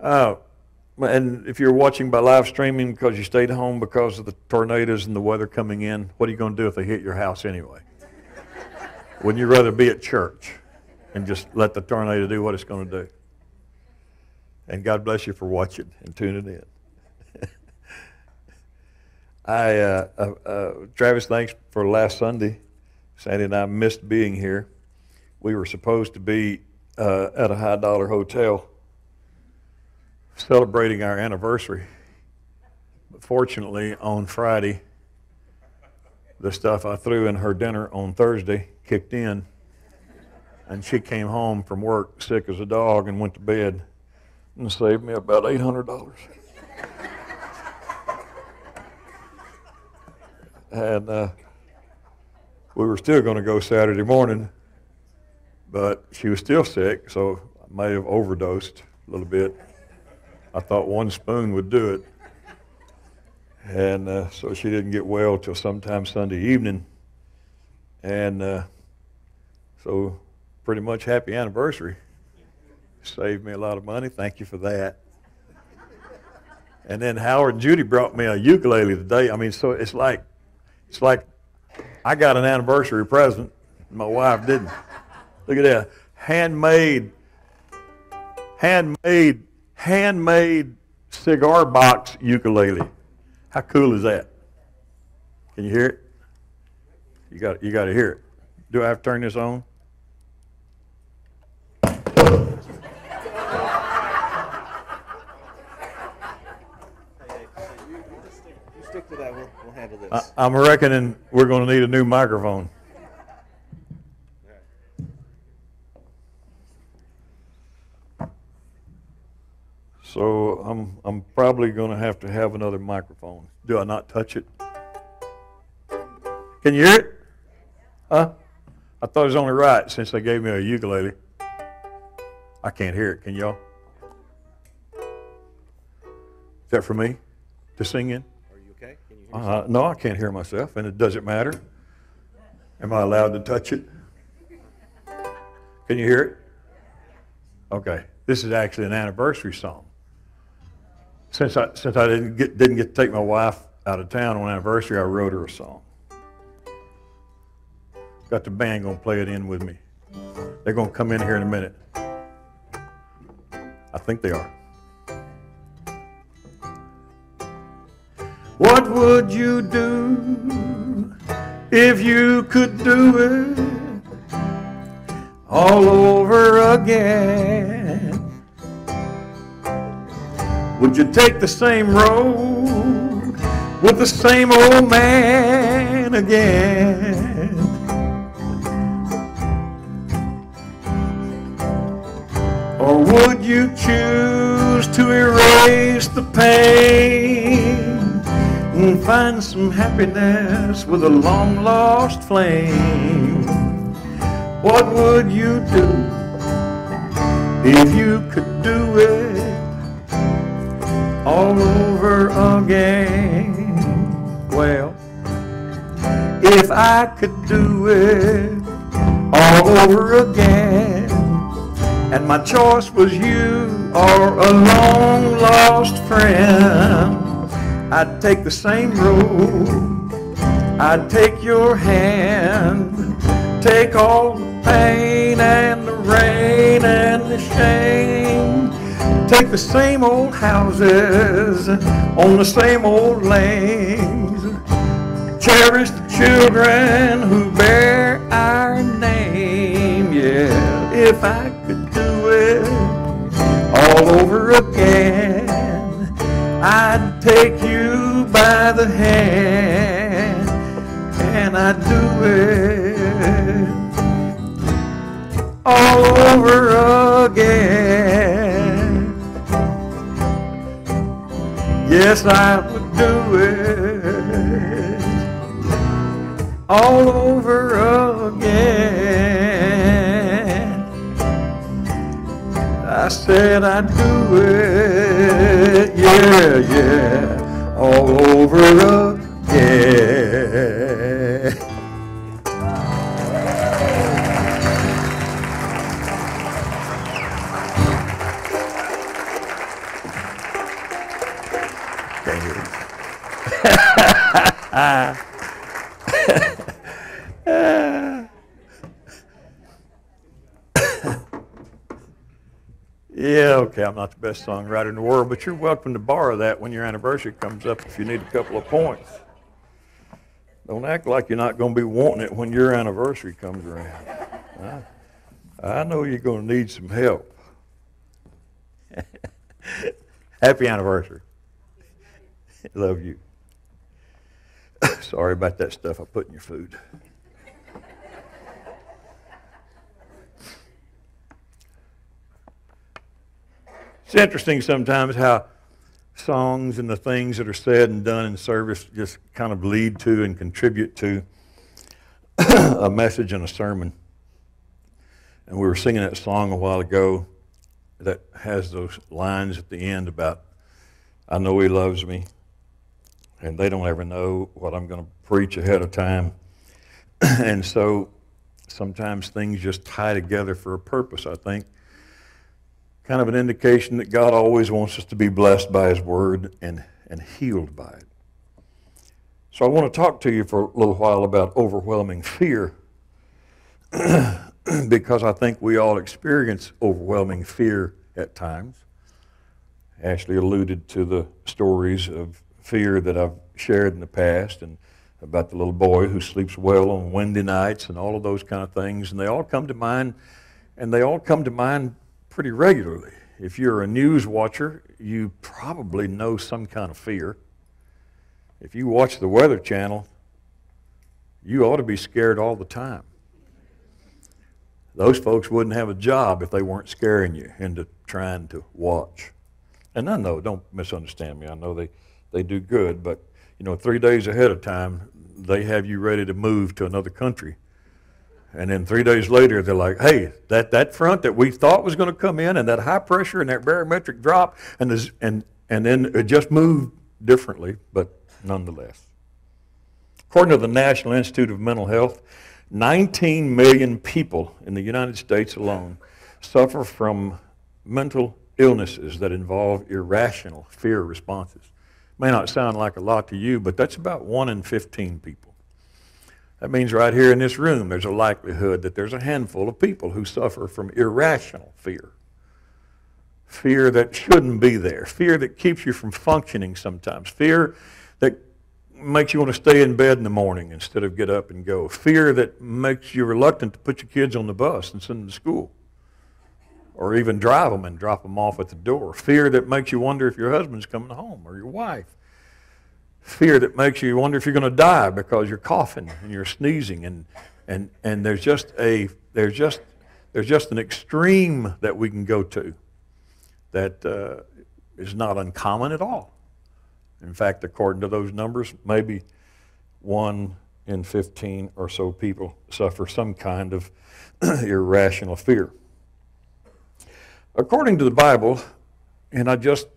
Uh, and if you're watching by live streaming because you stayed home because of the tornadoes and the weather coming in, what are you going to do if they hit your house anyway? Wouldn't you rather be at church and just let the tornado do what it's going to do? And God bless you for watching and tuning in. Travis, thanks for last Sunday. Sandy and I missed being here. We were supposed to be at a high dollar hotel celebrating our anniversary. But fortunately, on Friday, the stuff I threw in her dinner on Thursday kicked in, and she came home from work sick as a dog and went to bed and saved me about $800. And we were still going to go Saturday morning, but she was still sick, so I may have overdosed a little bit. I thought one spoon would do it. And so she didn't get well till sometime Sunday evening. And so pretty much happy anniversary. Saved me a lot of money. Thank you for that. And then Howard and Judy brought me a ukulele today. I mean, so it's like I got an anniversary present. My wife didn't. Look at that. Handmade cigar box ukulele. How cool is that? Can you hear it? You got to hear it. Do I have to turn this on? You stick to that. We'll handle this. I'm reckoning we're going to need a new microphone. So I'm probably going to have another microphone. Do I not touch it? Can you hear it? Huh? I thought it was only right since they gave me a ukulele. I can't hear it. Can y'all? Is that for me to sing in? Are you okay? Can you hear yourself? No, I can't hear myself, and it doesn't matter. Am I allowed to touch it? Can you hear it? Okay. This is actually an anniversary song. Since I didn't get to take my wife out of town on anniversary, I wrote her a song. Got the band going to play it in with me. They're going to come in here in a minute. I think they are. What would you do if you could do it all over again? Would you take the same road with the same old man again? Or would you choose to erase the pain and find some happiness with a long-lost flame? What would you do if you could do it all over again? Well, if I could do it all over again, and my choice was you or a long-lost friend, I'd take the same road, I'd take your hand, take all the pain and the rain and the shame, take the same old houses on the same old lanes, cherish the children who bear our name. Yeah, if I could do it all over again, I'd take you by the hand and I'd do it all over again. Yes, I would do it all over again. I said I'd do it, yeah, all over again. Yeah, okay, I'm not the best songwriter in the world, but you're welcome to borrow that when your anniversary comes up if you need a couple of points. Don't act like you're not going to be wanting it when your anniversary comes around. I know you're going to need some help. Happy anniversary. Love you. Sorry about that stuff I put in your food. It's interesting sometimes how songs and the things that are said and done in service just kind of lead to and contribute to a message and a sermon. And we were singing that song a while ago that has those lines at the end about, I know he loves me, and they don't ever know what I'm going to preach ahead of time. And so sometimes things just tie together for a purpose, I think. Kind of an indication that God always wants us to be blessed by his word and healed by it. So I want to talk to you for a little while about overwhelming fear because I think we all experience overwhelming fear at times. Ashley alluded to the stories of fear that I've shared in the past and about the little boy who sleeps well on windy nights and all of those kind of things, and they all come to mind, pretty regularly. If you're a news watcher, you probably know some kind of fear. If you watch the Weather Channel, you ought to be scared all the time. Those folks wouldn't have a job if they weren't scaring you into trying to watch. And I know, don't misunderstand me, I know they do good, but 3 days ahead of time, they have you ready to move to another country. And then 3 days later, they're like, hey, that front that we thought was going to come in and that high pressure and that barometric drop, and then it just moved differently, but nonetheless. According to the National Institute of Mental Health, 19 million people in the United States alone suffer from mental illnesses that involve irrational fear responses. May not sound like a lot to you, but that's about 1 in 15 people. That means right here in this room, there's a likelihood that there's a handful of people who suffer from irrational fear. Fear that shouldn't be there. Fear that keeps you from functioning sometimes. Fear that makes you want to stay in bed in the morning instead of get up and go. Fear that makes you reluctant to put your kids on the bus and send them to school. Or even drive them and drop them off at the door. Fear that makes you wonder if your husband's coming home or your wife. Fear that makes you wonder if you're going to die because you're coughing and you're sneezing, and there's just an extreme that we can go to that is not uncommon at all. In fact, according to those numbers, maybe 1 in 15 or so people suffer some kind of irrational fear. According to the Bible, and I just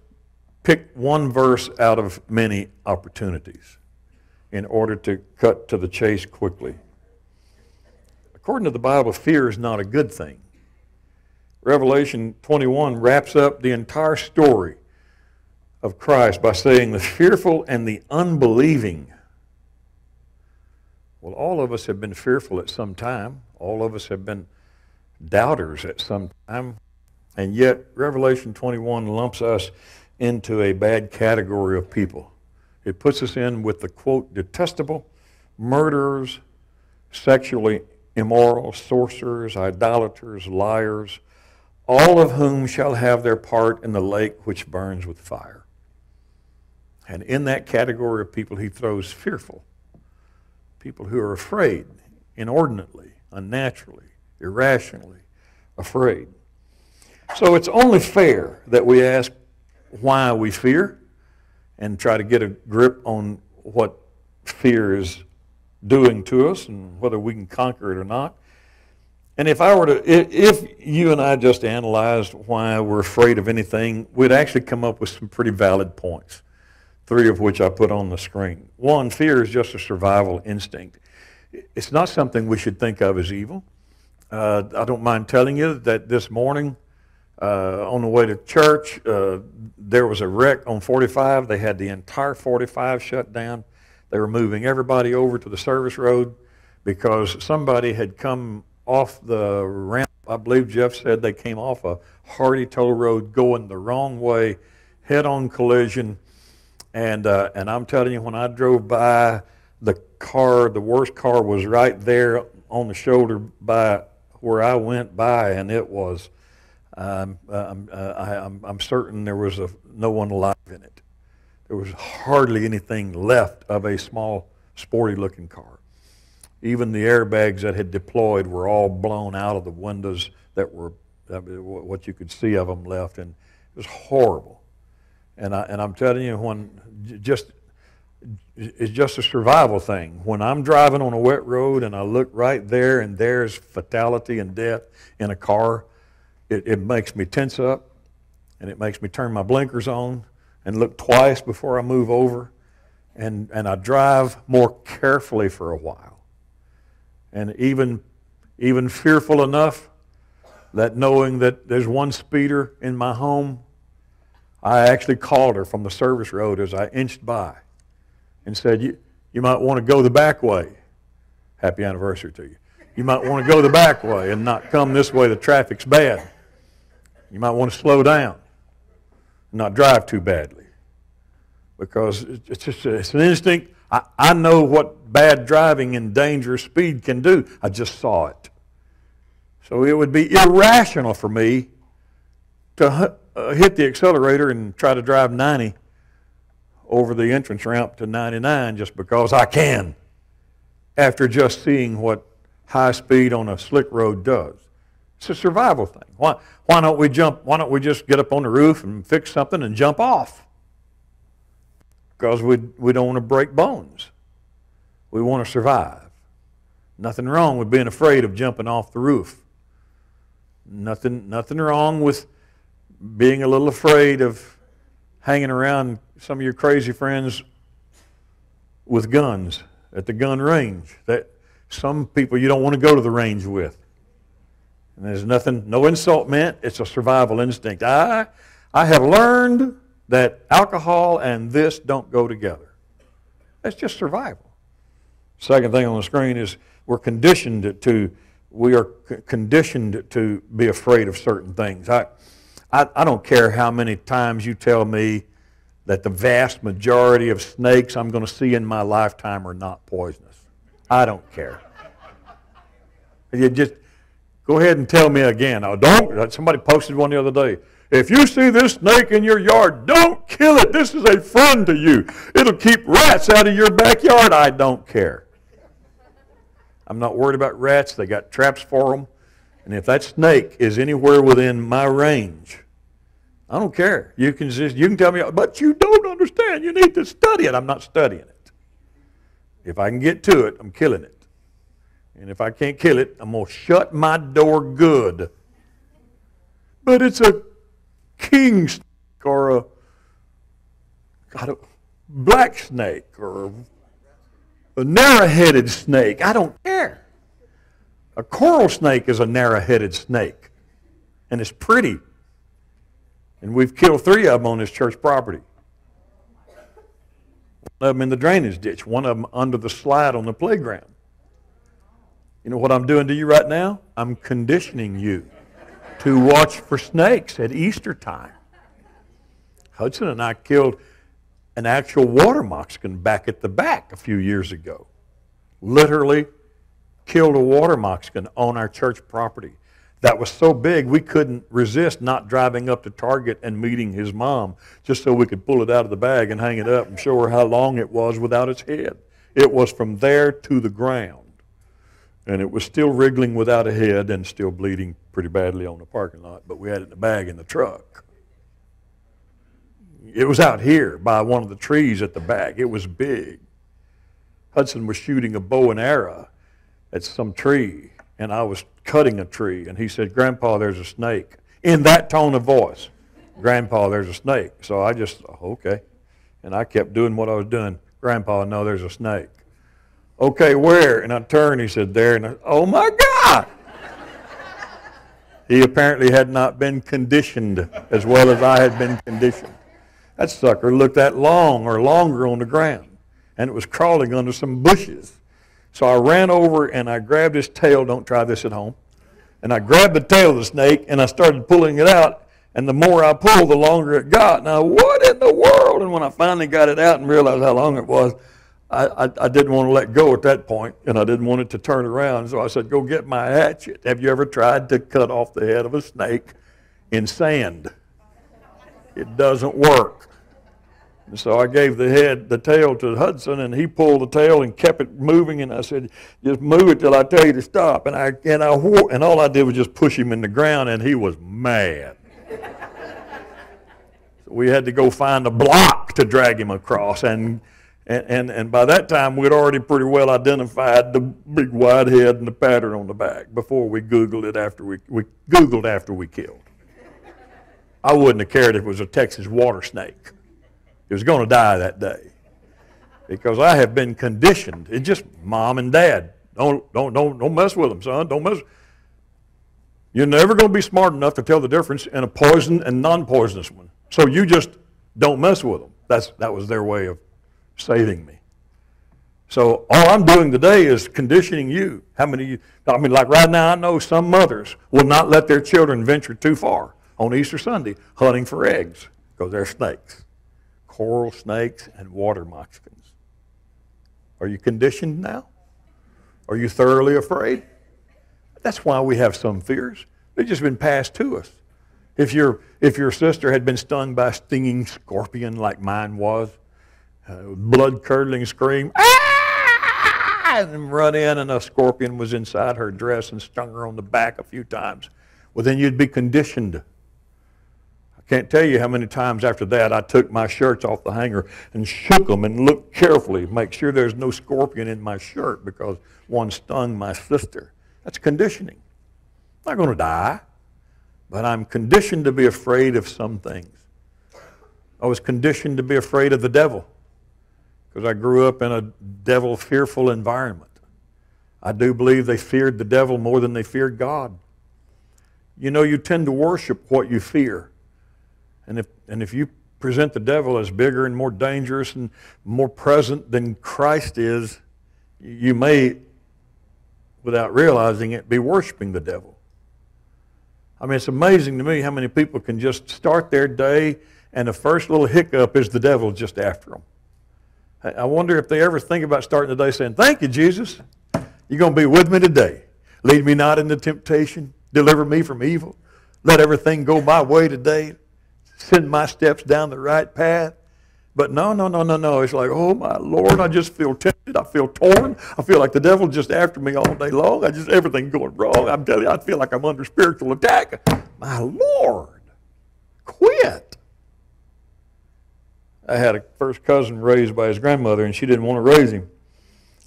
pick one verse out of many opportunities in order to cut to the chase quickly. According to the Bible, fear is not a good thing. Revelation 21 wraps up the entire story of Christ by saying the fearful and the unbelieving. Well, all of us have been fearful at some time. All of us have been doubters at some time. And yet, Revelation 21 lumps us into a bad category of people. It puts us in with the, quote, detestable, murderers, sexually immoral, sorcerers, idolaters, liars, all of whom shall have their part in the lake which burns with fire. And in that category of people, he throws fearful, people who are afraid, inordinately, unnaturally, irrationally afraid. So it's only fair that we ask why we fear and try to get a grip on what fear is doing to us and whether we can conquer it or not. And if you and I just analyzed why we're afraid of anything, we'd actually come up with some pretty valid points, 3 of which I put on the screen. 1, fear is just a survival instinct. It's not something we should think of as evil. I don't mind telling you that this morning On the way to church, there was a wreck on 45. They had the entire 45 shut down. They were moving everybody over to the service road because somebody had come off the ramp. I believe Jeff said they came off a Hardy Toll Road going the wrong way, head-on collision. And I'm telling you, when I drove by, the worst car was right there on the shoulder by where I went by, and it was, I'm certain there was no one alive in it. There was hardly anything left of a small, sporty-looking car. Even the airbags that had deployed were all blown out of the windows that were what you could see of them left, and it was horrible. And I'm telling you, it's just a survival thing. When I'm driving on a wet road and I look right there and there's fatality and death in a car, it makes me tense up, and it makes me turn my blinkers on and look twice before I move over, and I drive more carefully for a while. And even fearful enough that knowing that there's one speeder in my home, I actually called her from the service road as I inched by and said, you might want to go the back way. Happy anniversary to you. You might want to go the back way and not come this way. The traffic's bad. You might want to slow down and not drive too badly, because it's an instinct. I know what bad driving and dangerous speed can do. I just saw it. So it would be irrational for me to hit the accelerator and try to drive 90 over the entrance ramp to 99 just because I can, after just seeing what high speed on a slick road does. It's a survival thing. Why don't we jump? Why don't we just get up on the roof and fix something and jump off? Because we don't want to break bones. We want to survive. Nothing wrong with being afraid of jumping off the roof. Nothing wrong with being a little afraid of hanging around some of your crazy friends with guns at the gun range. That some people you don't want to go to the range with. And there's no insult meant. It's a survival instinct. I have learned that alcohol and this don't go together. That's just survival. Second thing on the screen is we are conditioned to be afraid of certain things. I don't care how many times you tell me that the vast majority of snakes I'm going to see in my lifetime are not poisonous. I don't care. You just go ahead and tell me again. Somebody posted one the other day. If you see this snake in your yard, don't kill it. This is a friend to you. It'll keep rats out of your backyard. I don't care. I'm not worried about rats. They got traps for them. And if that snake is anywhere within my range, I don't care. You can tell me, but you don't understand. You need to study it. I'm not studying it. If I can get to it, I'm killing it. And if I can't kill it, I'm going to shut my door good. But it's a king snake or a black snake or a narrow-headed snake. I don't care. A coral snake is a narrow-headed snake, and it's pretty. And we've killed 3 of them on this church property. One of them in the drainage ditch, one of them under the slide on the playground. You know what I'm doing to you right now? I'm conditioning you to watch for snakes at Easter time. Hudson and I killed an actual water moccasin back at the back a few years ago. Literally killed a water moccasin on our church property. That was so big we couldn't resist not driving up to Target and meeting his mom just so we could pull it out of the bag and hang it up and show her how long it was without its head. It was from there to the ground. And it was still wriggling without a head and still bleeding pretty badly on the parking lot, but we had it in the bag in the truck. It was out here by one of the trees at the back. It was big. Hudson was shooting a bow and arrow at some tree, and I was cutting a tree, and he said, "Grandpa, there's a snake." In that tone of voice, "Grandpa, there's a snake." So I just, okay. And I kept doing what I was doing. "Grandpa, no, there's a snake." "Okay, where?" And I turned, he said, "There." And I, oh my God! He apparently had not been conditioned as well as I had been conditioned. That sucker looked that long or longer on the ground, and it was crawling under some bushes. So I ran over and I grabbed his tail. Don't try this at home. And I grabbed the tail of the snake and I started pulling it out. And the more I pulled, the longer it got. Now, what in the world? And when I finally got it out and realized how long it was, I didn't want to let go at that point, and I didn't want it to turn around. So I said, go get my hatchet. Have you ever tried to cut off the head of a snake in sand? It doesn't work. And so I gave the tail to Hudson, and he pulled the tail and kept it moving. And I said, just move it till I tell you to stop. And all I did was just push him in the ground, and he was mad. So we had to go find a block to drag him across. And by that time, we'd already pretty well identified the big wide head and the pattern on the back before we Googled it after we Googled after we killed. I wouldn't have cared if it was a Texas water snake. It was going to die that day because I have been conditioned. It's just mom and dad. Don't mess with them, son. Don't mess. You're never going to be smart enough to tell the difference in a poison and non-poisonous one. So you just don't mess with them. That was their way of saving me. So all I'm doing today is conditioning you. How many of you, like right now I know some mothers will not let their children venture too far on Easter Sunday hunting for eggs because they're snakes. Coral snakes and water moccasins. Are you conditioned now? Are you thoroughly afraid? That's why we have some fears. They've just been passed to us. If your sister had been stung by a stinging scorpion like mine was, blood-curdling scream, ah! And run in, and a scorpion was inside her dress and stung her on the back a few times. Well, then you'd be conditioned. I can't tell you how many times after that I took my shirts off the hanger and shook them and looked carefully, make sure there's no scorpion in my shirt because one stung my sister. That's conditioning. I'm not going to die, but I'm conditioned to be afraid of some things. I was conditioned to be afraid of the devil because I grew up in a devil-fearful environment. I do believe they feared the devil more than they feared God. You know, you tend to worship what you fear. And if you present the devil as bigger and more dangerous and more present than Christ is, you may, without realizing it, be worshiping the devil. I mean, it's amazing to me how many people can just start their day and the first little hiccup is the devil just after them. I wonder if they ever think about starting the day saying, thank you, Jesus. You're going to be with me today. Lead me not into temptation. Deliver me from evil. Let everything go my way today. Send my steps down the right path. But no. It's like, oh, my Lord, I just feel tempted. I feel torn. I feel like the devil's just after me all day long. Everything's going wrong. I'm telling you, I feel like I'm under spiritual attack. My Lord, quit. I had a first cousin raised by his grandmother, and she didn't want to raise him.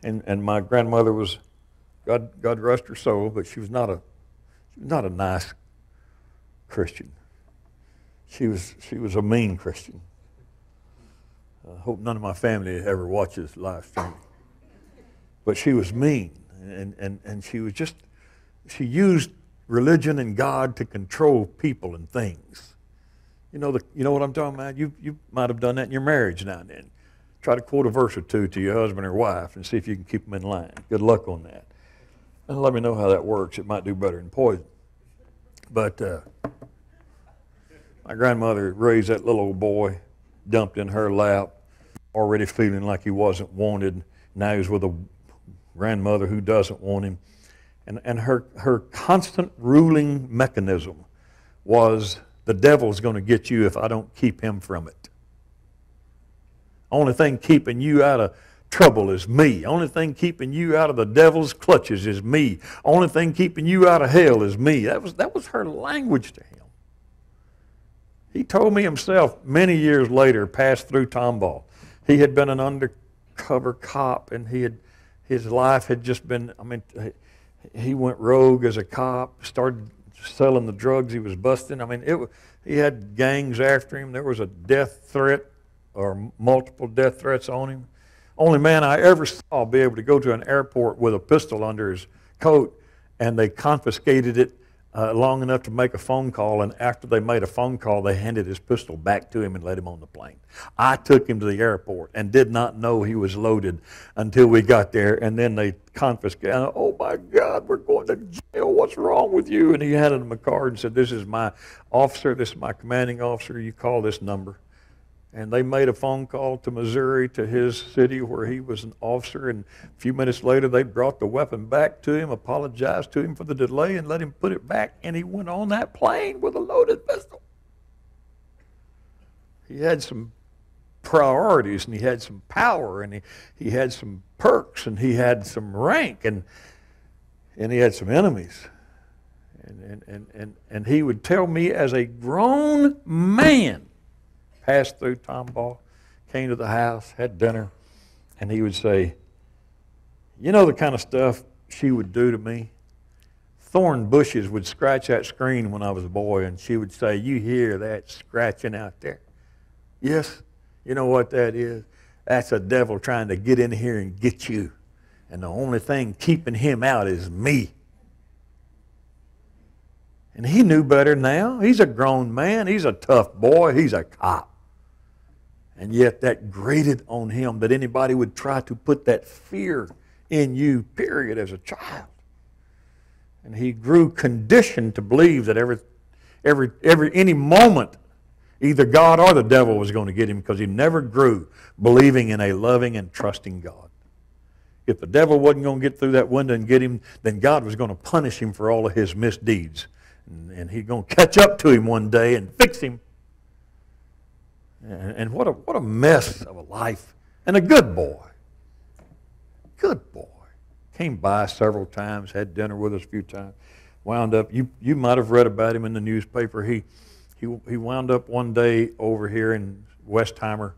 And my grandmother was, God rest her soul, but she was not a nice Christian. She was a mean Christian. I hope none of my family ever watches live streaming. But she was mean, and she used religion and God to control people and things. You know what I'm talking about? You might have done that in your marriage now and then. Try to quote a verse or two to your husband or wife and see if you can keep them in line. Good luck on that. And let me know how that works. It might do better than poison. But my grandmother raised that little old boy, dumped in her lap, already feeling like he wasn't wanted. Now he's with a grandmother who doesn't want him. And her constant ruling mechanism was, the devil's going to get you if I don't keep him from it. Only thing keeping you out of trouble is me. Only thing keeping you out of the devil's clutches is me. Only thing keeping you out of hell is me. That was her language to him. He told me himself many years later, passed through Tomball. He had been an undercover cop, and his life had just been, he went rogue as a cop, started selling the drugs he was busting. He had gangs after him. There was a death threat or multiple death threats on him. Only man I ever saw be able to go to an airport with a pistol under his coat, and they confiscated it long enough to make a phone call, and after they made a phone call, they handed his pistol back to him and let him on the plane. I took him to the airport and did not know he was loaded until we got there, and then they confiscated. Oh, my God, we're going to jail. What's wrong with you? And he handed him a card and said, this is my officer, this is my commanding officer. You call this number. And they made a phone call to Missouri, to his city where he was an officer, and a few minutes later they brought the weapon back to him, apologized to him for the delay, and let him put it back, and he went on that plane with a loaded pistol. He had some priorities, and he had some power, and he had some perks, and he had some rank, and he had some enemies. And he would tell me as a grown man, passed through Tomball, came to the house, had dinner, and he would say, you know the kind of stuff she would do to me? Thorn bushes would scratch that screen when I was a boy, and she would say, you hear that scratching out there? Yes, you know what that is? That's a devil trying to get in here and get you. And the only thing keeping him out is me. And he knew better now. He's a grown man. He's a tough boy. He's a cop. And yet that grated on him that anybody would try to put that fear in you, period, as a child. And he grew conditioned to believe that any moment, either God or the devil was going to get him, because he never grew believing in a loving and trusting God. If the devil wasn't going to get through that window and get him, then God was going to punish him for all of his misdeeds. And he's going to catch up to him one day and fix him. And what a mess of a life. And a good boy. Good boy. Came by several times, had dinner with us a few times. Wound up, you might have read about him in the newspaper. He wound up one day over here in Westheimer.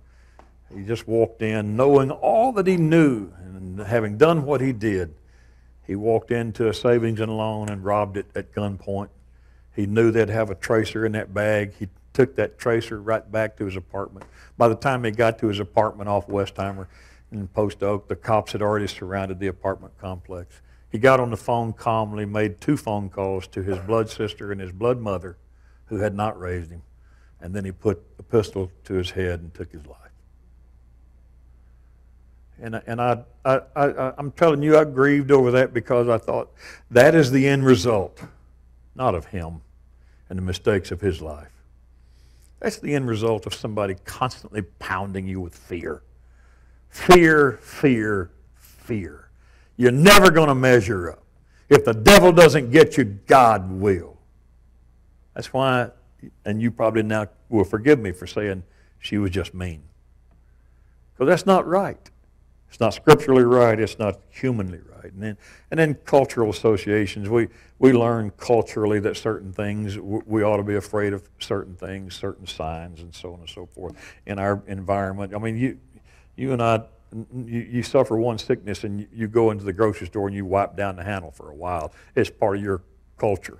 He just walked in knowing all that he knew, and having done what he did, he walked into a savings and loan and robbed it at gunpoint. He knew they'd have a tracer in that bag. He took that tracer right back to his apartment. By the time he got to his apartment off Westheimer in Post Oak, the cops had already surrounded the apartment complex. He got on the phone calmly, made 2 phone calls to his blood sister and his blood mother, who had not raised him, and then he put a pistol to his head and took his life. And I'm telling you, I grieved over that, because I thought that is the end result, not of him and the mistakes of his life. That's the end result of somebody constantly pounding you with fear. Fear, fear, fear. You're never going to measure up. If the devil doesn't get you, God will. That's why, and you probably now will forgive me for saying she was just mean. Because that's not right. It's not scripturally right. It's not humanly right. And then cultural associations. We learn culturally that certain things, we ought to be afraid of certain things, certain signs, and so on and so forth in our environment. I mean, you and I, you suffer one sickness and you go into the grocery store and you wipe down the handle for a while. It's part of your culture.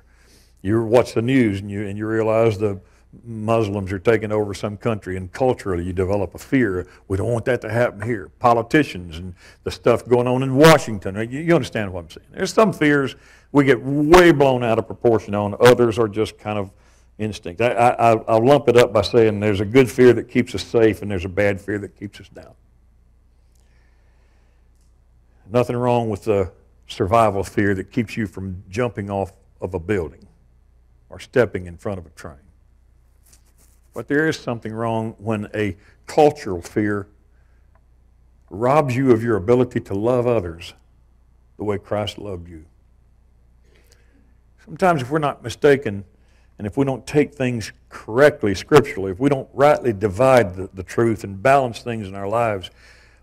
You watch the news and you realize the Muslims are taking over some country, and culturally you develop a fear. We don't want that to happen here. Politicians and the stuff going on in Washington. You understand what I'm saying? There's some fears we get way blown out of proportion on. Others are just kind of instinct. I'll lump it up by saying there's a good fear that keeps us safe, and there's a bad fear that keeps us down. Nothing wrong with the survival fear that keeps you from jumping off of a building or stepping in front of a train. But there is something wrong when a cultural fear robs you of your ability to love others the way Christ loved you. Sometimes if we're not mistaken, and if we don't take things correctly scripturally, if we don't rightly divide the truth and balance things in our lives,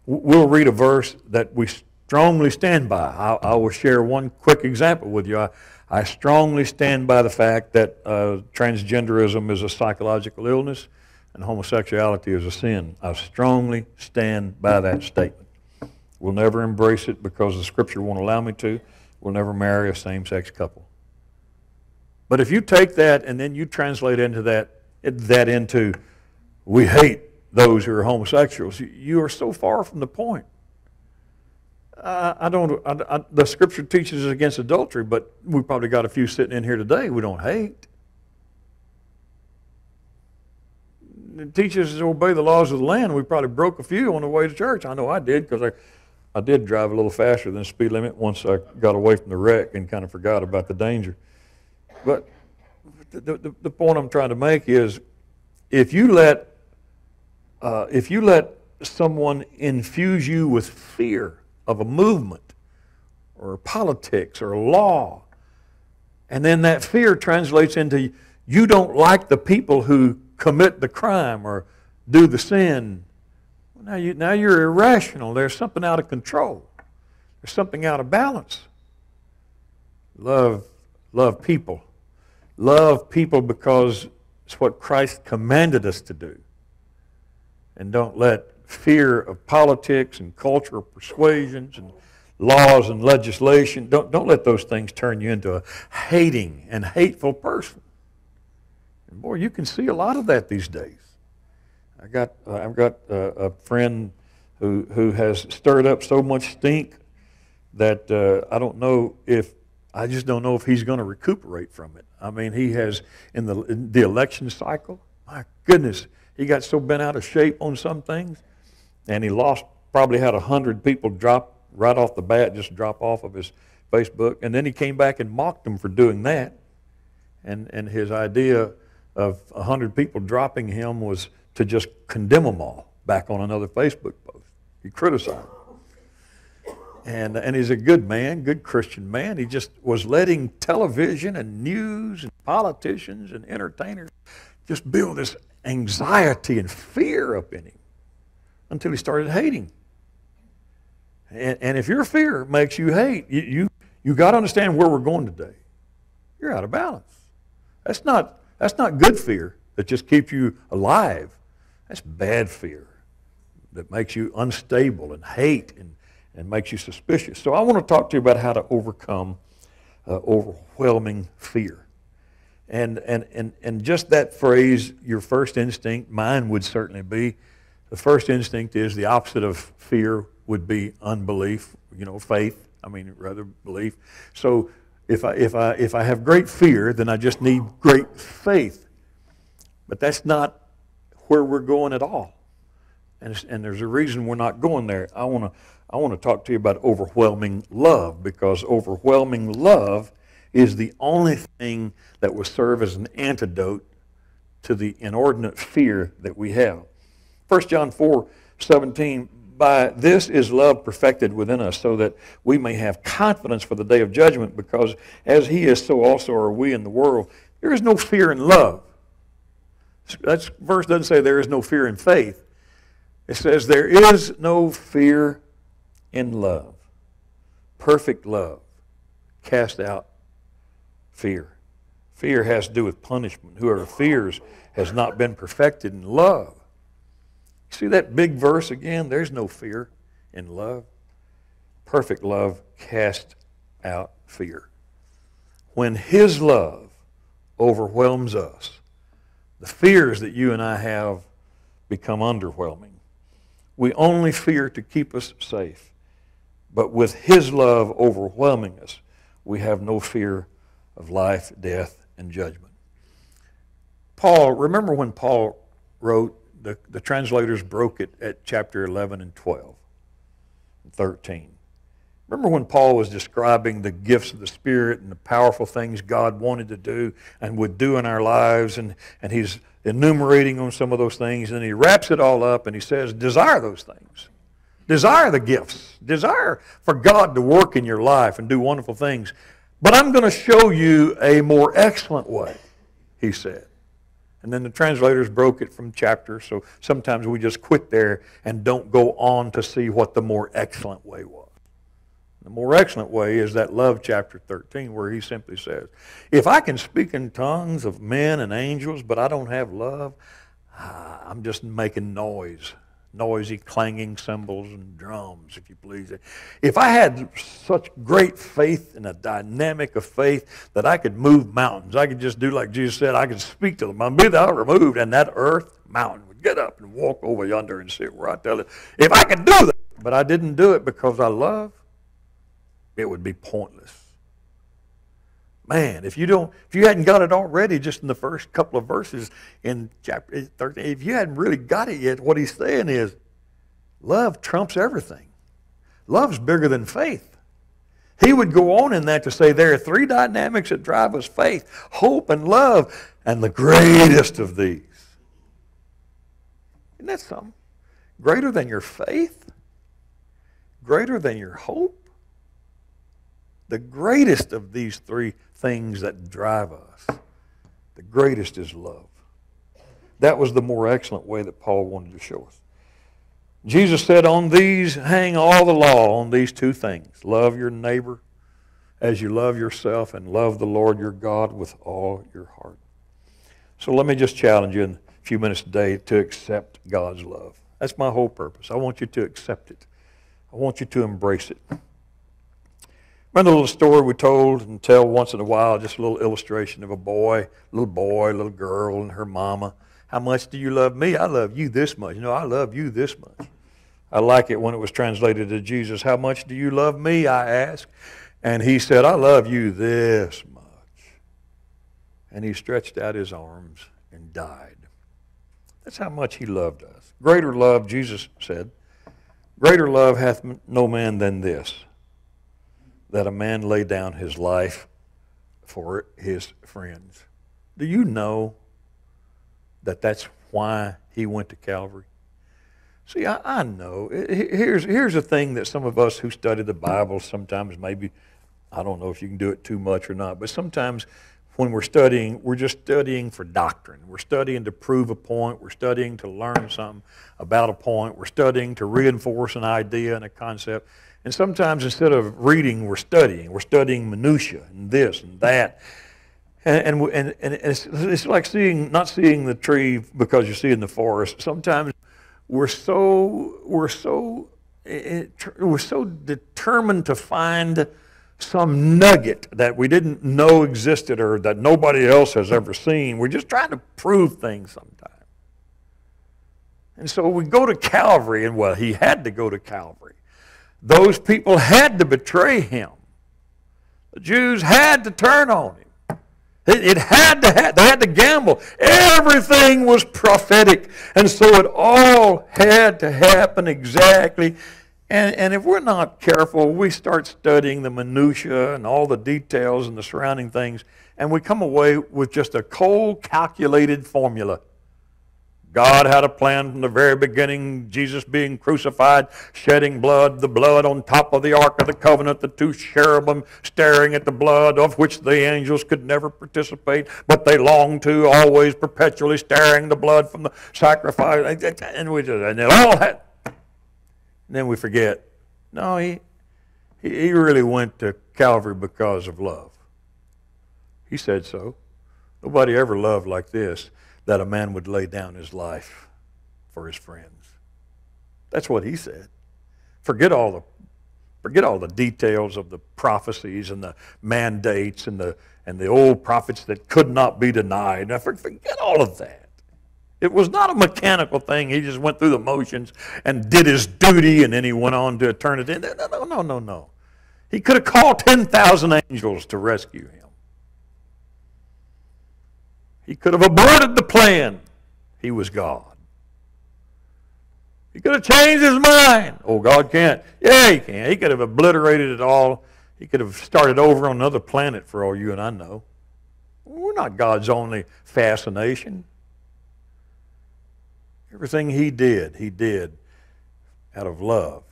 we'll read a verse that we strongly stand by. I will share one quick example with you. I strongly stand by the fact that transgenderism is a psychological illness and homosexuality is a sin. I strongly stand by that statement. We'll never embrace it because the Scripture won't allow me to. We'll never marry a same-sex couple. But if you take that and then you translate into that into we hate those who are homosexuals, you are so far from the point. The Scripture teaches us against adultery, but we probably got a few sitting in here today we don't hate. It teaches us to obey the laws of the land. We probably broke a few on the way to church. I know I did, because I did drive a little faster than the speed limit once I got away from the wreck and kind of forgot about the danger. But the point I'm trying to make is, if you let someone infuse you with fear of a movement or politics or law, and then that fear translates into you don't like the people who commit the crime or do the sin, now you're irrational. There's something out of control. There's something out of balance. Love people. Love people because it's what Christ commanded us to do. And don't let fear of politics and cultural persuasions and laws and legislation, don't let those things turn you into a hating and hateful person. And boy, you can see a lot of that these days. I've got a friend who has stirred up so much stink that I just don't know if he's going to recuperate from it. I mean, he has, in the election cycle, my goodness, he got so bent out of shape on some things, and he probably had 100 people drop right off the bat, just drop off of his Facebook, and then he came back and mocked them for doing that. And his idea of 100 people dropping him was to just condemn them all back on another Facebook post. He criticized them. And he's a good man, good Christian man. He just was letting television and news and politicians and entertainers just build this anxiety and fear up in him until he started hating. And if your fear makes you hate, you got to understand where we're going today. You're out of balance. That's not good fear that just keeps you alive. That's bad fear that makes you unstable and hate and makes you suspicious. So I want to talk to you about how to overcome overwhelming fear. And just that phrase, your first instinct, mine would certainly be, the first instinct is the opposite of fear would be unbelief, faith, rather belief. So if I have great fear, then I just need great faith. But that's not where we're going at all. And there's a reason we're not going there. I want to talk to you about overwhelming love, because overwhelming love is the only thing that will serve as an antidote to the inordinate fear that we have. 1 John 4:17, by this is love perfected within us, so that we may have confidence for the day of judgment, because as he is, so also are we in the world. There is no fear in love. That verse doesn't say there is no fear in faith. It says there is no fear in love. Perfect love casts out fear. Fear has to do with punishment. Whoever fears has not been perfected in love. See that big verse again? There's no fear in love. Perfect love casts out fear. When his love overwhelms us, the fears that you and I have become underwhelming. We only fear to keep us safe. But with his love overwhelming us, we have no fear of life, death, and judgment. Remember when Paul wrote, the translators broke it at chapter 11 and 12 and 13. Remember when Paul was describing the gifts of the Spirit and the powerful things God wanted to do and would do in our lives, and he's enumerating on some of those things, and he wraps it all up and he says, desire those things. Desire the gifts. Desire for God to work in your life and do wonderful things. But I'm going to show you a more excellent way, he said. And then the translators broke it from chapters, so sometimes we just quit there and don't go on to see what the more excellent way was. The more excellent way is that love chapter 13, where he simply says, if I can speak in tongues of men and angels, but I don't have love, I'm just making noise. Noisy, clanging cymbals and drums, if you please. If I had such great faith and a dynamic of faith that I could move mountains, I could just do like Jesus said, I could speak to them, I'd be thou removed, and that earth mountain would get up and walk over yonder and sit where I tell it. If I could do that, but I didn't do it because I love, it would be pointless. Man, if you hadn't got it already just in the first couple of verses in chapter 13, if you hadn't really got it yet, what he's saying is love trumps everything. Love's bigger than faith. He would go on in that to say there are three dynamics that drive us: faith, hope, and love, and the greatest of these. Isn't that something? Greater than your faith? Greater than your hope? The greatest of these three things that drive us, the greatest is love. That was the more excellent way that Paul wanted to show us. Jesus said, on these hang all the law, on these two things. Love your neighbor as you love yourself, and love the Lord your God with all your heart. So let me just challenge you in a few minutes today to accept God's love. That's my whole purpose. I want you to accept it. I want you to embrace it. Remember the little story we told and tell once in a while, just a little illustration of a boy, little girl, and her mama. How much do you love me? I love you this much. No, I love you this much. I like it when it was translated to Jesus. How much do you love me? I asked. And he said, I love you this much. And he stretched out his arms and died. That's how much he loved us. Greater love, Jesus said, greater love hath no man than this, that a man lay down his life for his friends. Do you know that that's why he went to Calvary? See, I know. Here's a thing that some of us who study the Bible sometimes maybe, I don't know if you can do it too much or not, but sometimes when we're studying, we're just studying for doctrine. We're studying to prove a point. We're studying to learn something about a point. We're studying to reinforce an idea and a concept. And sometimes instead of reading, we're studying. We're studying minutia and this and that. And it's like not seeing the tree because you're seeing the forest. Sometimes we're so determined to find some nugget that we didn't know existed or that nobody else has ever seen. We're just trying to prove things sometimes. And so we go to Calvary, and well, he had to go to Calvary. Those people had to betray him. The Jews had to turn on him. They had to gamble. Everything was prophetic. And so it all had to happen exactly. And if we're not careful, we start studying the minutia and all the details and the surrounding things, and we come away with just a cold, calculated formula. God had a plan from the very beginning, Jesus being crucified, shedding blood, the blood on top of the Ark of the Covenant, the two cherubim staring at the blood of which the angels could never participate, but they longed to, always perpetually staring the blood from the sacrifice. And it all had. And then we forget, no, he really went to Calvary because of love. He said so. Nobody ever loved like this, that a man would lay down his life for his friends. That's what he said. Forget all the details of the prophecies and the mandates and the old prophets that could not be denied. Now forget all of that. It was not a mechanical thing. He just went through the motions and did his duty, and then he went on to eternity. No. He could have called 10,000 angels to rescue him. He could have aborted the plan. He was God. He could have changed his mind. Oh, God can't. Yeah, he can. He could have obliterated it all. He could have started over on another planet for all you and I know. We're not God's only fascination. Everything he did out of love.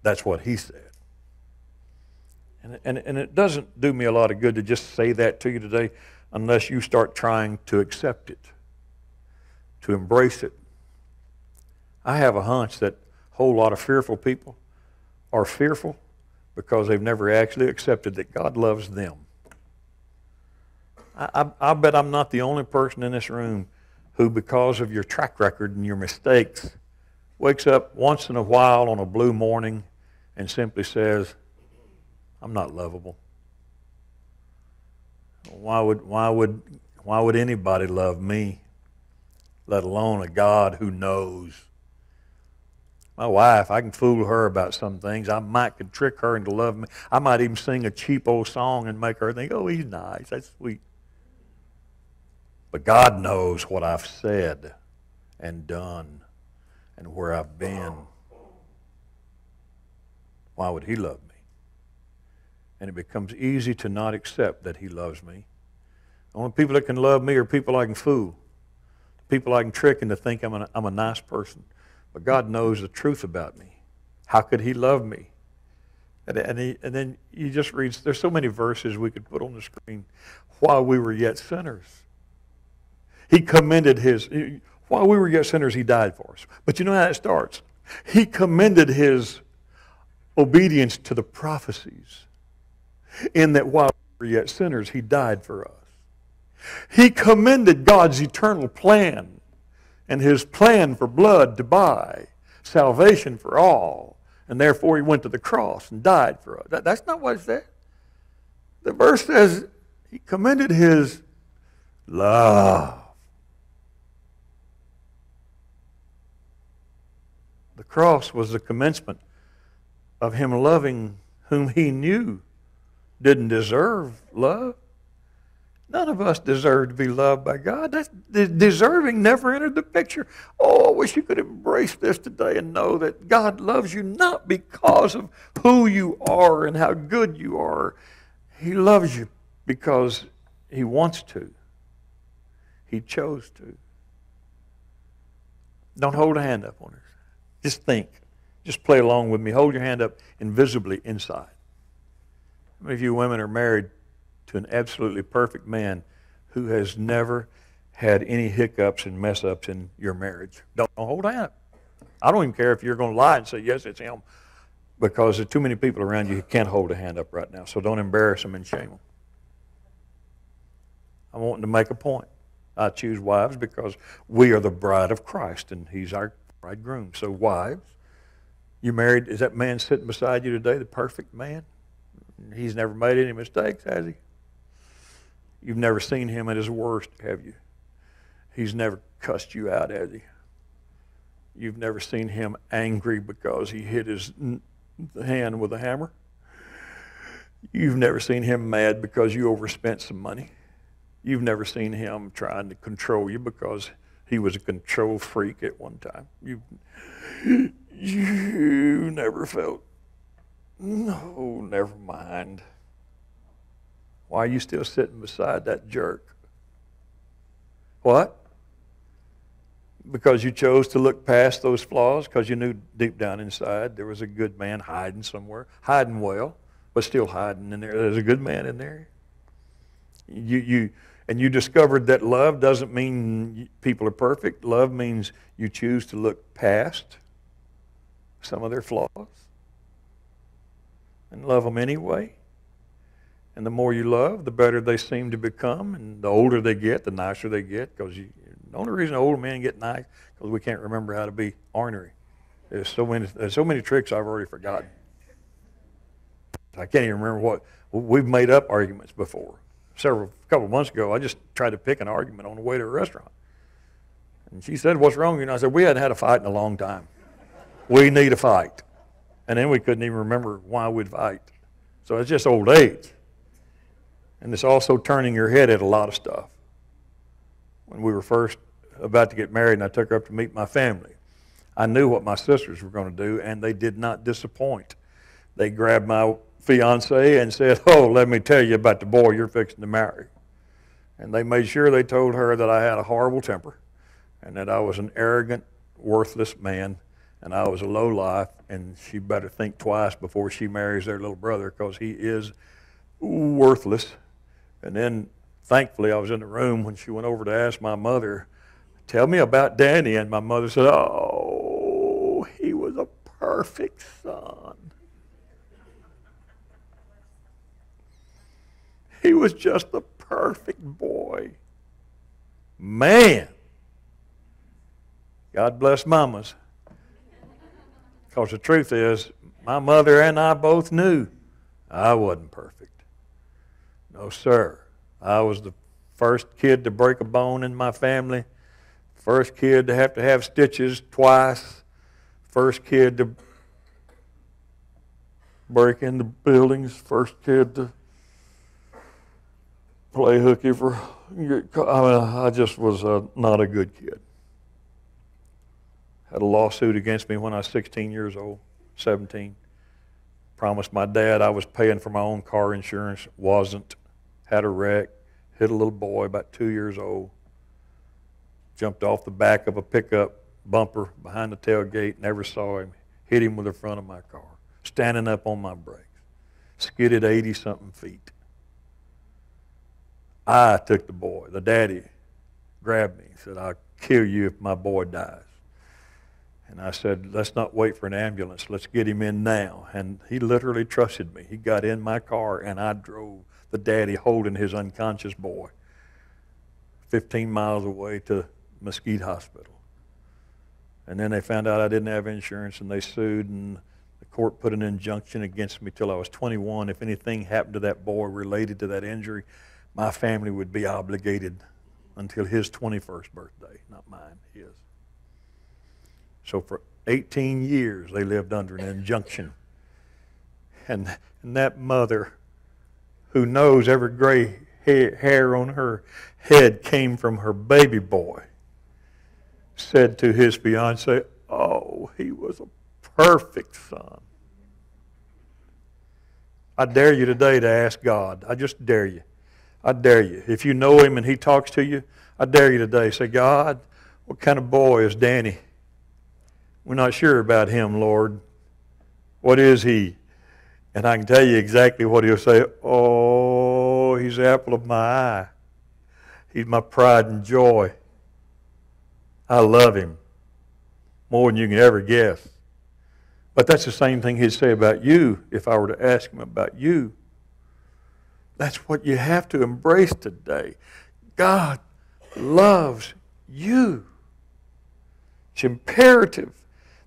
That's what he said. And it doesn't do me a lot of good to just say that to you today unless you start trying to accept it, to embrace it. I have a hunch that a whole lot of fearful people are fearful because they've never actually accepted that God loves them. I bet I'm not the only person in this room who, because of your track record and your mistakes, wakes up once in a while on a blue morning and simply says, I'm not lovable. Why would anybody love me, let alone a God who knows My wife, I can fool her about some things. I might could trick her into loving me. I might even sing a cheap old song and make her think, oh, he's nice. That's sweet. But God knows what I've said and done and where I've been. Why would he love me? And it becomes easy to not accept that he loves me. The only people that can love me are people I can fool, people I can trick into think I'm a nice person. But God knows the truth about me. How could he love me? And then you just read, there's so many verses we could put on the screen. While we were yet sinners, he commended while we were yet sinners, he died for us. But you know how it starts? He commended his obedience to the prophecies, in that while we were yet sinners, he died for us. He commended God's eternal plan and his plan for blood to buy salvation for all. And therefore he went to the cross and died for us. That's not what it says. The verse says he commended his love. The cross was the commencement of him loving whom he knew didn't deserve love. None of us deserve to be loved by God. Deserving never entered the picture. Oh, I wish you could embrace this today and know that God loves you not because of who you are and how good you are. He loves you because he wants to. He chose to. Don't hold a hand up on her. Just think. Just play along with me. Hold your hand up invisibly inside. How many of you women are married to an absolutely perfect man who has never had any hiccups and mess-ups in your marriage? Don't hold a hand up. I don't even care if you're going to lie and say, yes, it's him, because there's too many people around you who can't hold a hand up right now, so don't embarrass them and shame them. I'm wanting to make a point. I choose wives because we are the bride of Christ, and he's our bridegroom. So wives, you married, is that man sitting beside you today the perfect man? He's never made any mistakes, has he? You've never seen him at his worst, have you? He's never cussed you out, has he? You've never seen him angry because he hit his hand with a hammer? You've never seen him mad because you overspent some money? You've never seen him trying to control you because he was a control freak at one time? You never felt, no, never mind. Why are you still sitting beside that jerk? What? Because you chose to look past those flaws, because you knew deep down inside there was a good man hiding somewhere, hiding well, but still hiding in there. There's a good man in there. And you discovered that love doesn't mean people are perfect. Love means you choose to look past some of their flaws and love them anyway. And the more you love, the better they seem to become. And the older they get, the nicer they get. Because the only reason older men get nice is because we can't remember how to be ornery. There's so many tricks I've already forgotten. I can't even remember what. We've made up arguments before. A couple of months ago, I just tried to pick an argument on the way to a restaurant. And she said, what's wrong with you? And I said, we hadn't had a fight in a long time. We need a fight. And then we couldn't even remember why we'd fight. So it's just old age. And it's also turning your head at a lot of stuff. When we were first about to get married and I took her up to meet my family, I knew what my sisters were going to do, and they did not disappoint. They grabbed my fiance and said, oh, let me tell you about the boy you're fixing to marry. And they made sure they told her that I had a horrible temper and that I was an arrogant, worthless man, and I was a lowlife, and she better think twice before she marries their little brother, because he is worthless. And then, thankfully, I was in the room when she went over to ask my mother, tell me about Danny. And my mother said, oh, he was a perfect son. He was just the perfect boy. Man. God bless mamas. Because the truth is, my mother and I both knew I wasn't perfect. No, sir. I was the first kid to break a bone in my family, first kid to have stitches twice, First kid to break into buildings, first kid to play hooky for. I just was not a good kid. Had a lawsuit against me when I was 16 years old, 17. Promised my dad I was paying for my own car insurance, wasn't. Had a wreck, hit a little boy about 2 years old. Jumped off the back of a pickup bumper behind the tailgate, never saw him. Hit him with the front of my car, standing up on my brakes. Skidded 80-something feet. I took the boy. The daddy grabbed me and said, "I'll kill you if my boy dies." And I said, "Let's not wait for an ambulance. Let's get him in now." And he literally trusted me. He got in my car, and I drove the daddy holding his unconscious boy 15 miles away to Mesquite Hospital. And then they found out I didn't have insurance, and they sued, and the court put an injunction against me till I was 21. If anything happened to that boy related to that injury, my family would be obligated until his 21st birthday, not mine, his. So for 18 years, they lived under an injunction. And that mother, who knows every gray hair on her head came from her baby boy, said to his fiancée, "Oh, he was a perfect son." I dare you today to ask God. I just dare you. I dare you. If you know him and he talks to you, I dare you today. Say, "God, what kind of boy is Danny? We're not sure about him, Lord. What is he?" And I can tell you exactly what he'll say. "Oh, he's the apple of my eye. He's my pride and joy. I love him more than you can ever guess." But that's the same thing he'd say about you if I were to ask him about you. That's what you have to embrace today. God loves you. It's imperative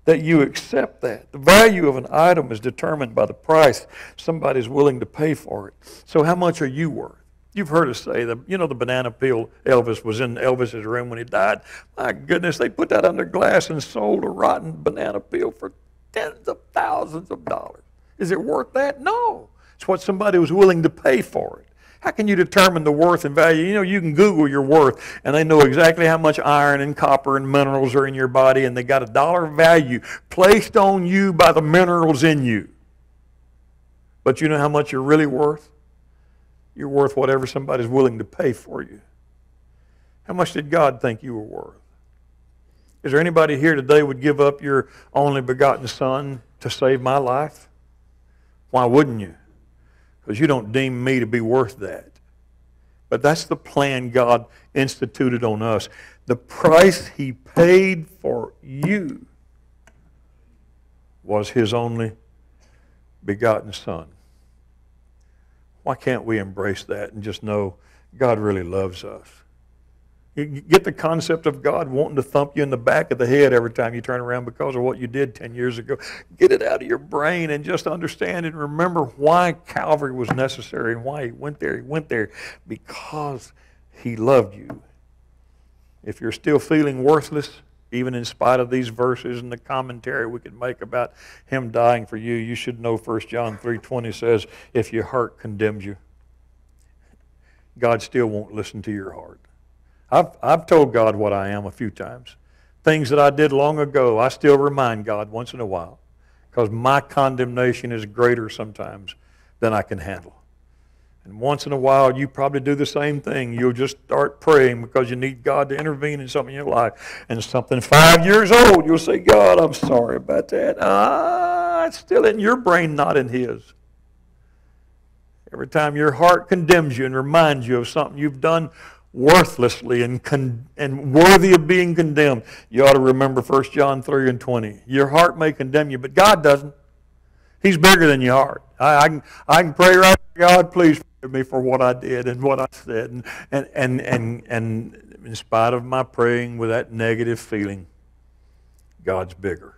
that you accept that. The value of an item is determined by the price somebody's willing to pay for it. So how much are you worth? You've heard us say, the banana peel Elvis was in Elvis's room when he died. My goodness, they put that under glass and sold a rotten banana peel for tens of thousands of dollars. Is it worth that? No. It's what somebody was willing to pay for it. How can you determine the worth and value? You can Google your worth, and they know exactly how much iron and copper and minerals are in your body, and they got a dollar value placed on you by the minerals in you. But you know how much you're really worth? You're worth whatever somebody's willing to pay for you. How much did God think you were worth? Is there anybody here today would give up your only begotten son to save my life? Why wouldn't you? Because you don't deem me to be worth that. But that's the plan God instituted on us. The price he paid for you was his only begotten son. Why can't we embrace that and just know God really loves us? You get the concept of God wanting to thump you in the back of the head every time you turn around because of what you did 10 years ago. Get it out of your brain and just understand and remember why Calvary was necessary and why he went there. He went there because he loved you. If you're still feeling worthless, even in spite of these verses and the commentary we could make about him dying for you, you should know 1 John 3:20 says, if your heart condemns you, God still won't listen to your heart. I've told God what I am a few times. Things that I did long ago, I still remind God once in a while because my condemnation is greater sometimes than I can handle. And once in a while, you probably do the same thing. You'll just start praying because you need God to intervene in something in your life. And something 5 years old, you'll say, God, I'm sorry about that. It's still in your brain, not in his. Every time your heart condemns you and reminds you of something you've done worthlessly and worthy of being condemned, you ought to remember 1 John 3:20. Your heart may condemn you, but God doesn't. He's bigger than your heart. I can pray right now, God, please forgive me for what I did and what I said. And in spite of my praying with that negative feeling, God's bigger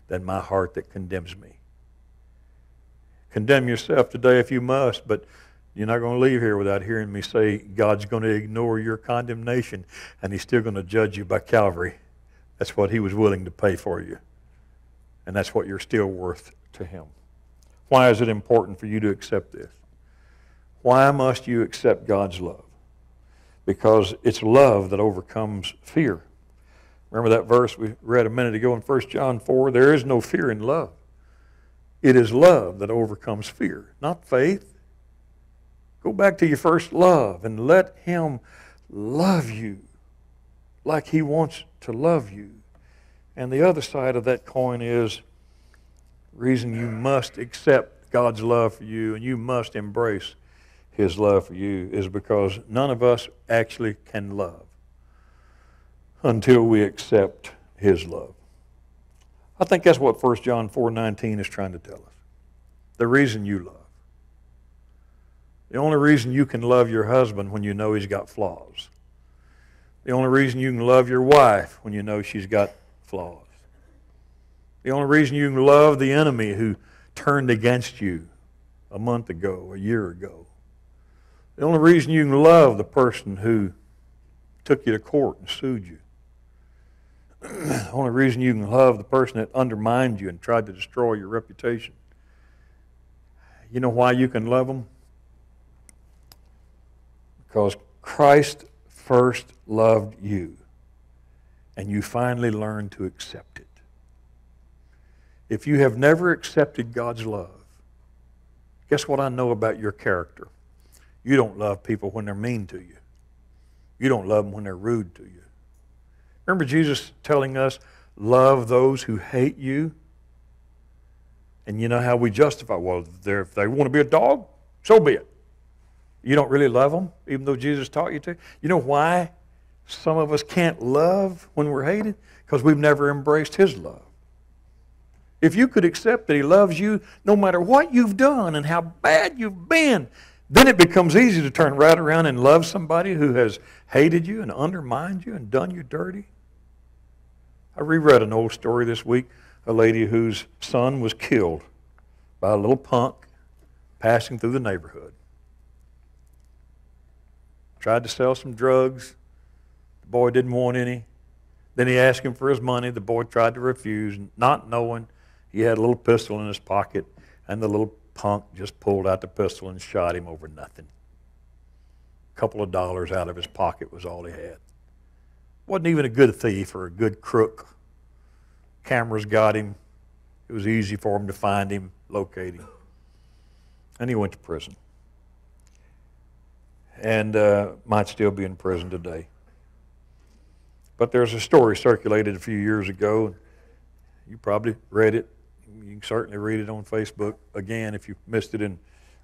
than my heart that condemns me. Condemn yourself today if you must, but you're not going to leave here without hearing me say God's going to ignore your condemnation and he's still going to judge you by Calvary. That's what he was willing to pay for you. And that's what you're still worth to Him. Why is it important for you to accept this? Why must you accept God's love? Because it's love that overcomes fear. Remember that verse we read a minute ago in 1 John 4? There is no fear in love. It is love that overcomes fear, not faith. Go back to your first love and let Him love you like He wants to love you. And the other side of that coin is the reason you must accept God's love for you and you must embrace His love for you is because none of us actually can love until we accept His love. I think that's what 1 John 4:19 is trying to tell us. The reason you love. The only reason you can love your husband when you know he's got flaws. The only reason you can love your wife when you know she's got flaws. The only reason you can love the enemy who turned against you a month ago, a year ago. The only reason you can love the person who took you to court and sued you. The only reason you can love the person that undermined you and tried to destroy your reputation. You know why you can love them? Because Christ first loved you, and you finally learned to accept it. If you have never accepted God's love, guess what I know about your character? You don't love people when they're mean to you. You don't love them when they're rude to you. Remember Jesus telling us, love those who hate you? And you know how we justify, well, if they want to be a dog, so be it. You don't really love them, even though Jesus taught you to. You know why some of us can't love when we're hated? Because we've never embraced His love. If you could accept that He loves you no matter what you've done and how bad you've been, then it becomes easy to turn right around and love somebody who has hated you and undermined you and done you dirty. I reread an old story this week, a lady whose son was killed by a little punk passing through the neighborhood. Tried to sell some drugs. The boy didn't want any. Then he asked him for his money. The boy tried to refuse, not knowing he had a little pistol in his pocket, and the little punk just pulled out the pistol and shot him over nothing. A couple of dollars out of his pocket was all he had. Wasn't even a good thief or a good crook. Cameras got him. It was easy for him to find him, locate him. And he went to prison. And might still be in prison today. But there's a story circulated a few years ago. You probably read it. You can certainly read it on Facebook again if you missed it in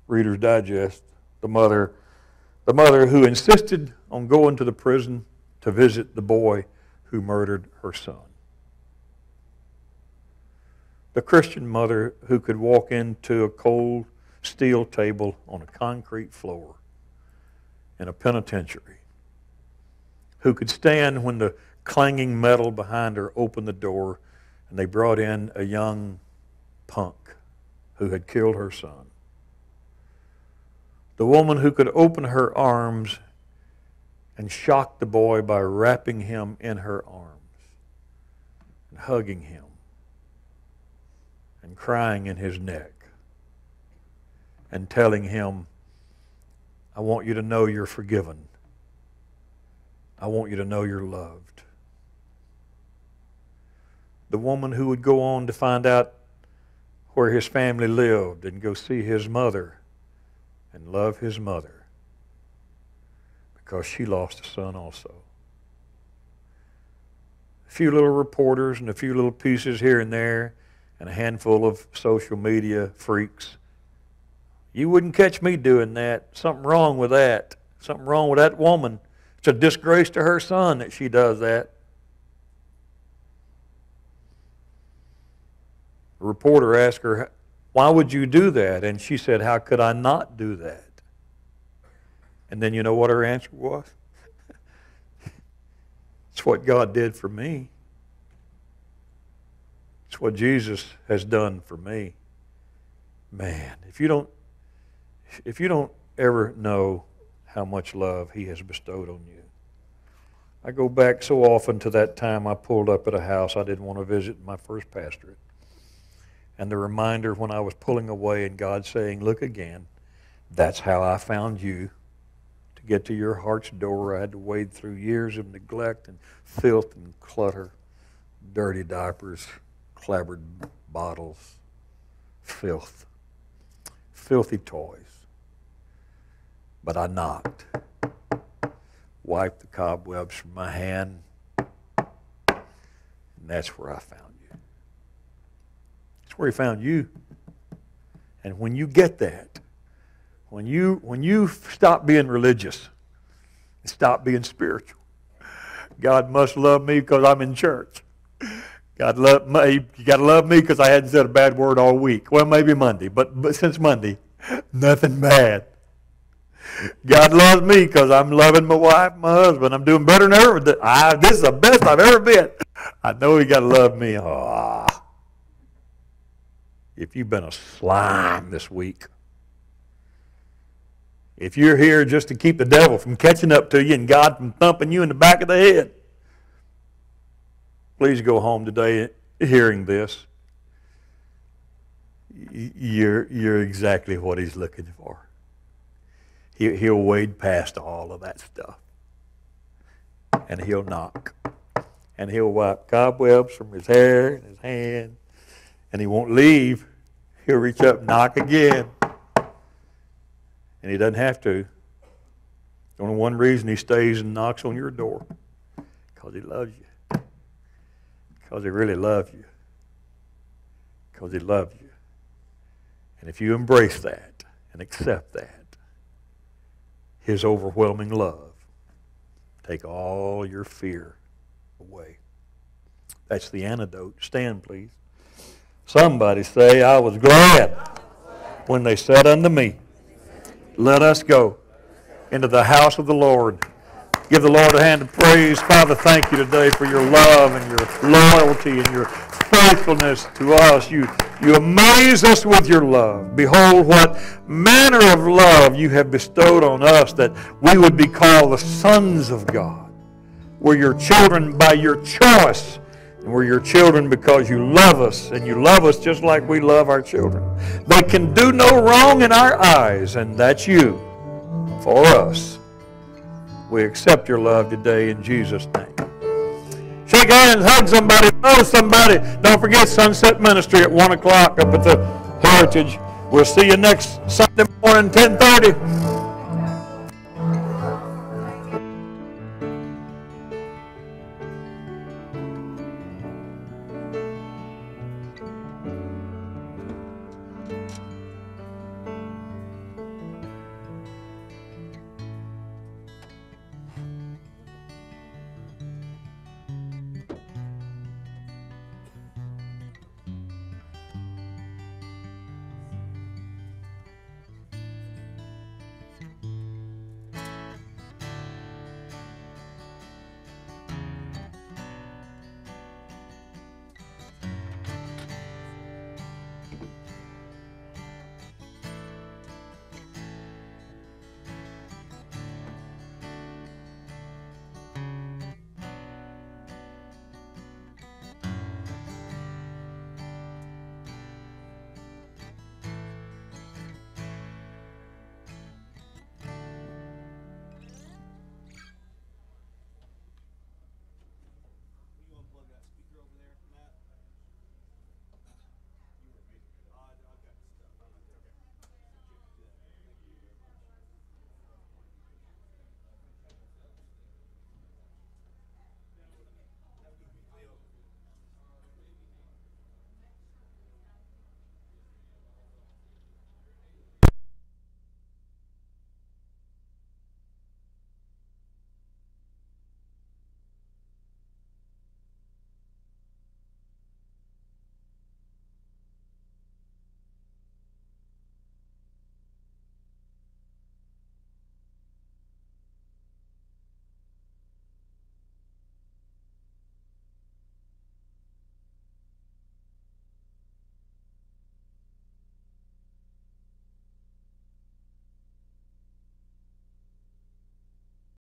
Reader's Digest. The mother who insisted on going to the prison to visit the boy who murdered her son. The Christian mother who could walk into a cold steel table on a concrete floor in a penitentiary, who could stand when the clanging metal behind her opened the door and they brought in a young punk who had killed her son. The woman who could open her arms and shock the boy by wrapping him in her arms and hugging him and crying in his neck and telling him, I want you to know you're forgiven. I want you to know you're loved. The woman who would go on to find out where his family lived and go see his mother and love his mother because she lost a son also. A few little reporters and a few little pieces here and there and a handful of social media freaks. You wouldn't catch me doing that. Something wrong with that. Something wrong with that woman. It's a disgrace to her son that she does that. The reporter asked her, why would you do that? And she said, how could I not do that? And then you know what her answer was? It's what God did for me. It's what Jesus has done for me. Man, if you don't ever know how much love He has bestowed on you. I go back so often to that time I pulled up at a house I didn't want to visit in my first pastorate. and the reminder when I was pulling away and God saying, look again, that's how I found you. To get to your heart's door, I had to wade through years of neglect and filth and clutter, dirty diapers, clabbered bottles, filth, filthy toys. But I knocked, wiped the cobwebs from my hand, and that's where I found you. That's where He found you. And when you get that, when you stop being religious and stop being spiritual, God must love me because I'm in church. God love me. You got to love me because I hadn't said a bad word all week. Well, maybe Monday, but since Monday, nothing bad. God loves me because I'm loving my wife, my husband. I'm doing better than ever. This is the best I've ever been. I know He got to love me. Oh. If you've been a slime this week, if you're here just to keep the devil from catching up to you and God from thumping you in the back of the head, please go home today hearing this. You're exactly what He's looking for. He'll wade past all of that stuff. And He'll knock. And He'll wipe cobwebs from his hair and his hand. And He won't leave. He'll reach up and knock again. And He doesn't have to. There's only one reason He stays and knocks on your door. Because He loves you. Because He really loves you. Because He loves you. And if you embrace that and accept that, His overwhelming love, take all your fear away. That's the antidote. Stand, please. Somebody say, I was glad when they said unto me, let us go into the house of the Lord. Give the Lord a hand of praise. Father, thank you today for your love and your loyalty and your faithfulness to us. You amaze us with your love. Behold, what manner of love you have bestowed on us that we would be called the sons of God. We're your children by your choice. And we're your children because you love us, and you love us just like we love our children. They can do no wrong in our eyes, and that's you for us. We accept your love today in Jesus' name. Shake hands, hug somebody, love somebody. Don't forget Sunset Ministry at 1 o'clock up at the Heritage. We'll see you next Sunday morning, 10:30.